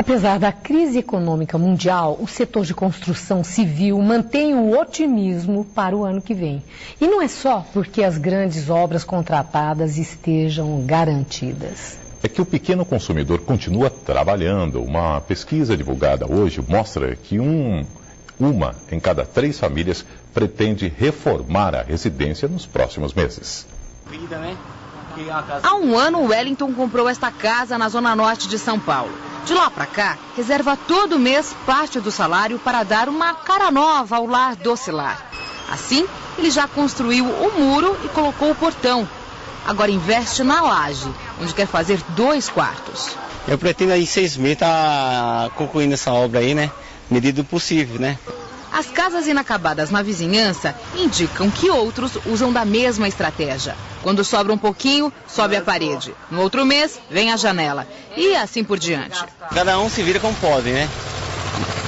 Apesar da crise econômica mundial, o setor de construção civil mantém o otimismo para o ano que vem. E não é só porque as grandes obras contratadas estejam garantidas. É que o pequeno consumidor continua trabalhando. Uma pesquisa divulgada hoje mostra que uma em cada 3 famílias pretende reformar a residência nos próximos meses. Há um ano, o Wellington comprou esta casa na zona norte de São Paulo. De lá para cá, reserva todo mês parte do salário para dar uma cara nova ao lar Docilar. Assim, ele já construiu o muro e colocou o portão. Agora investe na laje, onde quer fazer 2 quartos. Eu pretendo aí 6 meses estar concluindo essa obra aí, né? Medida do possível, né? As casas inacabadas na vizinhança indicam que outros usam da mesma estratégia. Quando sobra um pouquinho, sobe a parede. No outro mês, vem a janela. E assim por diante. Cada um se vira como pode, né?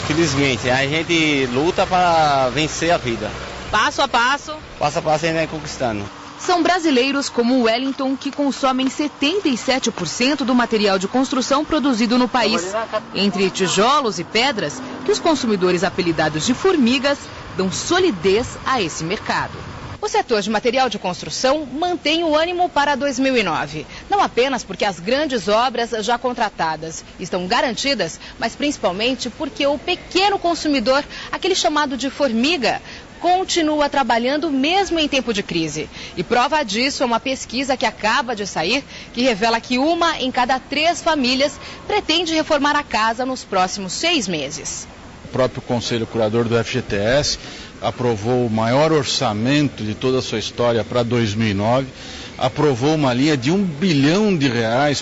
Felizmente, a gente luta para vencer a vida. Passo a passo. Passo a passo a gente vai conquistando. São brasileiros como o Wellington que consomem 77% do material de construção produzido no país. Entre tijolos e pedras, que os consumidores apelidados de formigas dão solidez a esse mercado. O setor de material de construção mantém o ânimo para 2009. Não apenas porque as grandes obras já contratadas estão garantidas, mas principalmente porque o pequeno consumidor, aquele chamado de formiga, continua trabalhando mesmo em tempo de crise. E prova disso é uma pesquisa que acaba de sair, que revela que 1 em cada 3 famílias pretende reformar a casa nos próximos 6 meses. O próprio Conselho Curador do FGTS aprovou o maior orçamento de toda a sua história para 2009, aprovou uma linha de R$1 bilhão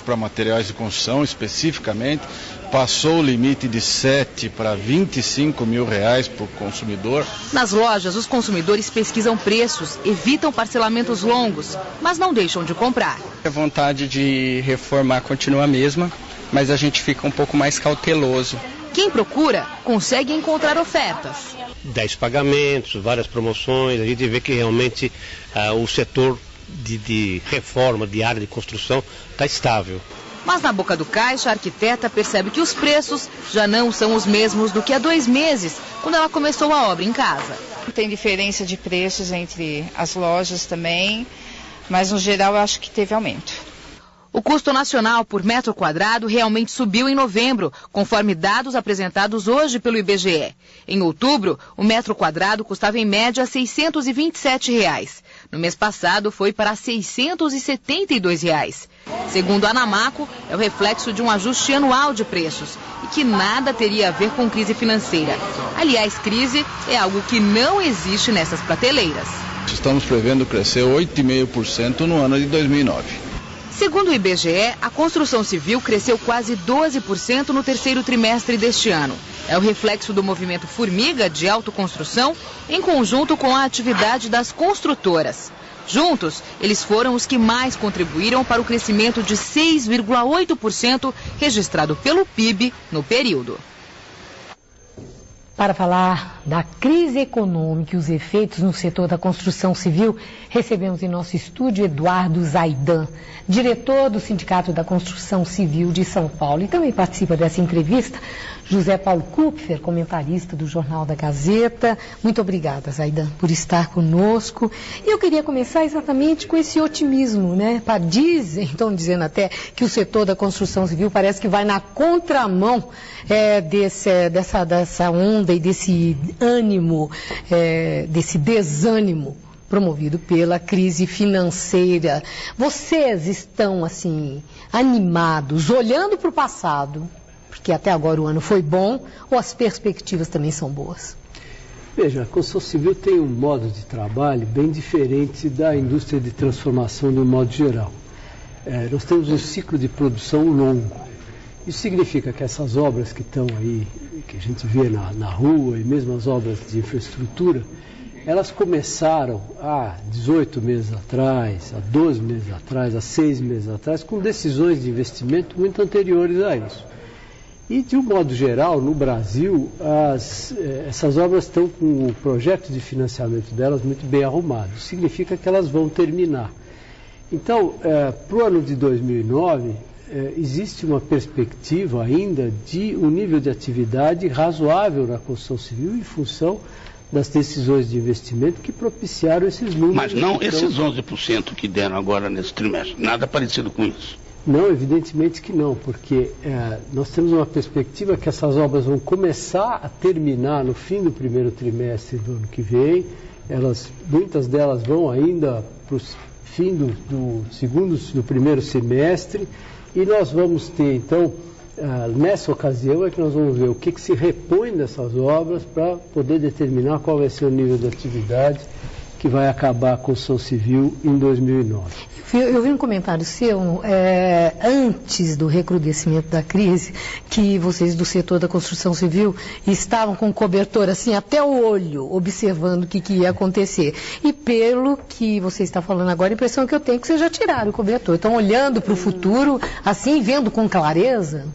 para materiais de construção especificamente, passou o limite de 7 para 25 mil reais por consumidor. Nas lojas, os consumidores pesquisam preços, evitam parcelamentos longos, mas não deixam de comprar. A vontade de reformar continua a mesma, mas a gente fica um pouco mais cauteloso. Quem procura, consegue encontrar ofertas. 10 pagamentos, várias promoções, a gente vê que realmente o setor de reforma, de área de construção, está estável. Mas na boca do caixa, a arquiteta percebe que os preços já não são os mesmos do que há 2 meses, quando ela começou a obra em casa. Tem diferença de preços entre as lojas também, mas no geral eu acho que teve aumento. O custo nacional por metro quadrado realmente subiu em novembro, conforme dados apresentados hoje pelo IBGE. Em outubro, o metro quadrado custava em média R$ 627. No mês passado, foi para R$ 672. Segundo a Anamaco, é o reflexo de um ajuste anual de preços e que nada teria a ver com crise financeira. Aliás, crise é algo que não existe nessas prateleiras. Estamos prevendo crescer 8,5% no ano de 2009. Segundo o IBGE, a construção civil cresceu quase 12% no 3º trimestre deste ano. É o reflexo do movimento formiga de autoconstrução em conjunto com a atividade das construtoras. Juntos, eles foram os que mais contribuíram para o crescimento de 6,8% registrado pelo PIB no período. Para falar da crise econômica e os efeitos no setor da construção civil, recebemos em nosso estúdio Eduardo Zaidan, diretor do Sindicato da Construção Civil de São Paulo. E também participa dessa entrevista José Paulo Kupfer, comentarista do Jornal da Gazeta. Muito obrigada, Zaidan, por estar conosco. E eu queria começar exatamente com esse otimismo, né? Estão dizendo até que o setor da construção civil parece que vai na contramão dessa onda e desse ânimo, desse desânimo promovido pela crise financeira. Vocês estão, assim, animados, olhando para o passado, porque até agora o ano foi bom, ou as perspectivas também são boas? Veja, a construção civil tem um modo de trabalho bem diferente da indústria de transformação de um modo geral. Nós temos um ciclo de produção longo. Isso significa que essas obras que estão aí, que a gente vê na rua, e mesmo as obras de infraestrutura, elas começaram há 18 meses atrás, há 12 meses atrás, há 6 meses atrás, com decisões de investimento muito anteriores a isso. E, de um modo geral, no Brasil, essas obras estão com o projeto de financiamento delas muito bem arrumado. Isso significa que elas vão terminar. Então, para o ano de 2009, existe uma perspectiva ainda de um nível de atividade razoável na construção civil em função das decisões de investimento que propiciaram esses números. Mas não esses 11% que deram agora nesse trimestre, nada parecido com isso. Não, evidentemente que não, porque nós temos uma perspectiva que essas obras vão começar a terminar no fim do primeiro trimestre do ano que vem. Muitas delas vão ainda para o fim do primeiro semestre, e nós vamos ter, então, nessa ocasião é que nós vamos ver o que se repõe dessas obras para poder determinar qual vai ser o nível de atividade que vai acabar a construção civil em 2009. Eu vi um comentário seu, antes do recrudescimento da crise, que vocês do setor da construção civil estavam com o cobertor assim até o olho, observando o que ia acontecer. E pelo que você está falando agora, a impressão que eu tenho é que vocês já tiraram o cobertor. Estão olhando para o futuro, assim, vendo com clareza?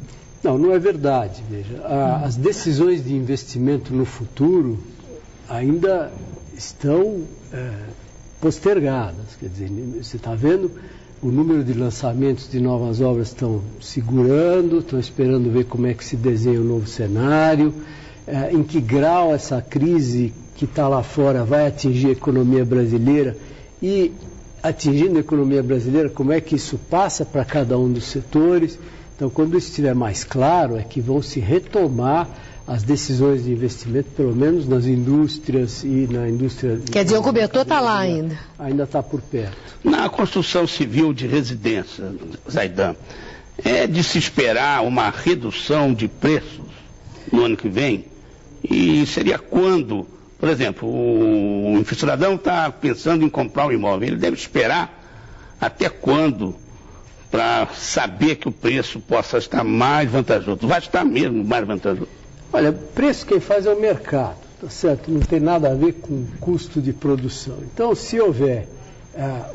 Não é verdade. Veja, as decisões de investimento no futuro ainda estão postergadas. Quer dizer, você está vendo, o número de lançamentos de novas obras estão segurando, estão esperando ver como é que se desenha o novo cenário, em que grau essa crise que está lá fora vai atingir a economia brasileira, e atingindo a economia brasileira, como é que isso passa para cada um dos setores. Então, quando isso estiver mais claro, é que vão se retomar as decisões de investimento, pelo menos nas indústrias e na indústria... Quer dizer, o cobertor está lá ainda? Ainda está por perto. Na construção civil de residência, Zaidan, é de se esperar uma redução de preços no ano que vem? E seria quando, por exemplo, o cidadão está pensando em comprar um imóvel, ele deve esperar até quando para saber que o preço possa estar mais vantajoso? Vai estar mesmo mais vantajoso? Olha, preço quem faz é o mercado, tá certo? Não tem nada a ver com custo de produção. Então, se houver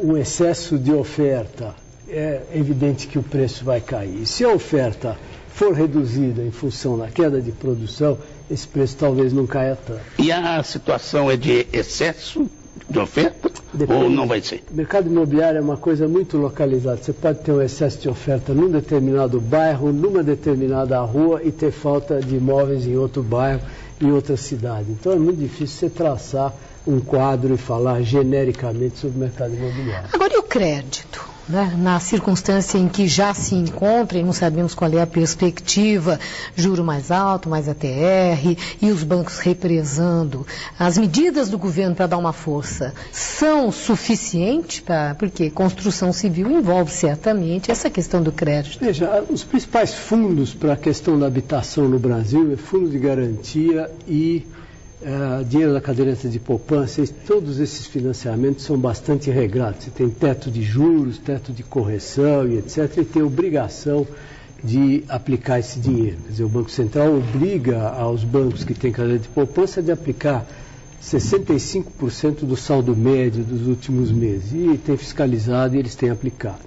um excesso de oferta, é evidente que o preço vai cair. E se a oferta for reduzida em função da queda de produção, esse preço talvez não caia tanto. E a situação é de excesso de oferta? Depende. Ou não vai ser? O mercado imobiliário é uma coisa muito localizada. Você pode ter um excesso de oferta num determinado bairro, numa determinada rua, e ter falta de imóveis em outro bairro, em outra cidade. Então é muito difícil você traçar um quadro e falar genericamente sobre o mercado imobiliário. Agora, e o crédito? Na circunstância em que já se encontra, e não sabemos qual é a perspectiva, juro mais alto, mais ATR, e os bancos represando, as medidas do governo para dar uma força são suficientes? Porque construção civil envolve certamente essa questão do crédito. Veja, os principais fundos para a questão da habitação no Brasil é fundo de garantia e dinheiro da caderneta de poupança. Todos esses financiamentos são bastante regrados. Você tem teto de juros, teto de correção e etc. E tem obrigação de aplicar esse dinheiro. Quer dizer, o Banco Central obriga aos bancos que têm caderneta de poupança de aplicar 65% do saldo médio dos últimos meses. E tem fiscalizado e eles têm aplicado.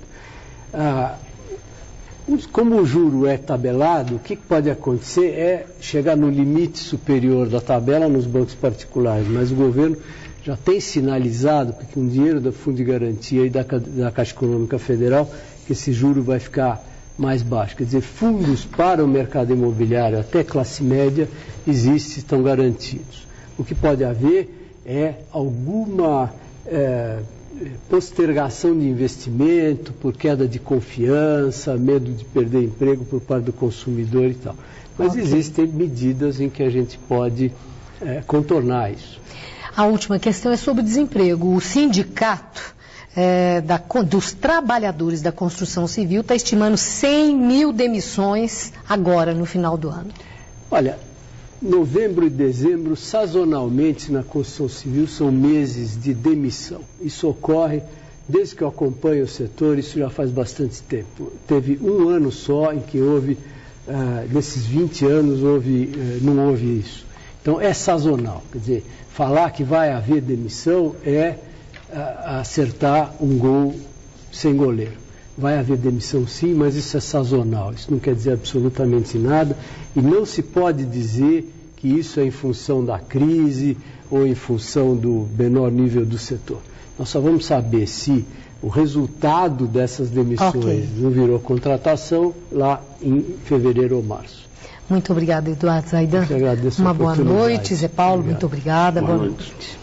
Como o juro é tabelado, o que pode acontecer é chegar no limite superior da tabela nos bancos particulares, mas o governo já tem sinalizado, porque um dinheiro do Fundo de Garantia e da Caixa Econômica Federal, que esse juro vai ficar mais baixo. Quer dizer, fundos para o mercado imobiliário até classe média existem, estão garantidos. O que pode haver é alguma postergação de investimento por queda de confiança, medo de perder emprego por parte do consumidor e tal. Mas existem medidas em que a gente pode contornar isso. A última questão é sobre o desemprego. O sindicato dos trabalhadores da construção civil está estimando 100 mil demissões agora, no final do ano. Olha, novembro e dezembro, sazonalmente na construção civil, são meses de demissão. Isso ocorre desde que eu acompanho o setor, isso já faz bastante tempo. Teve um ano só em que houve, nesses 20 anos, não houve isso. Então é sazonal, quer dizer, falar que vai haver demissão é acertar um gol sem goleiro. Vai haver demissão sim, mas isso é sazonal, isso não quer dizer absolutamente nada, e não se pode dizer que isso é em função da crise ou em função do menor nível do setor. Nós só vamos saber se o resultado dessas demissões não virou contratação lá em fevereiro ou março. Muito obrigada, Eduardo Zaidan. Eu que agradeço uma boa noite, Zé Paulo, muito obrigada. Boa noite.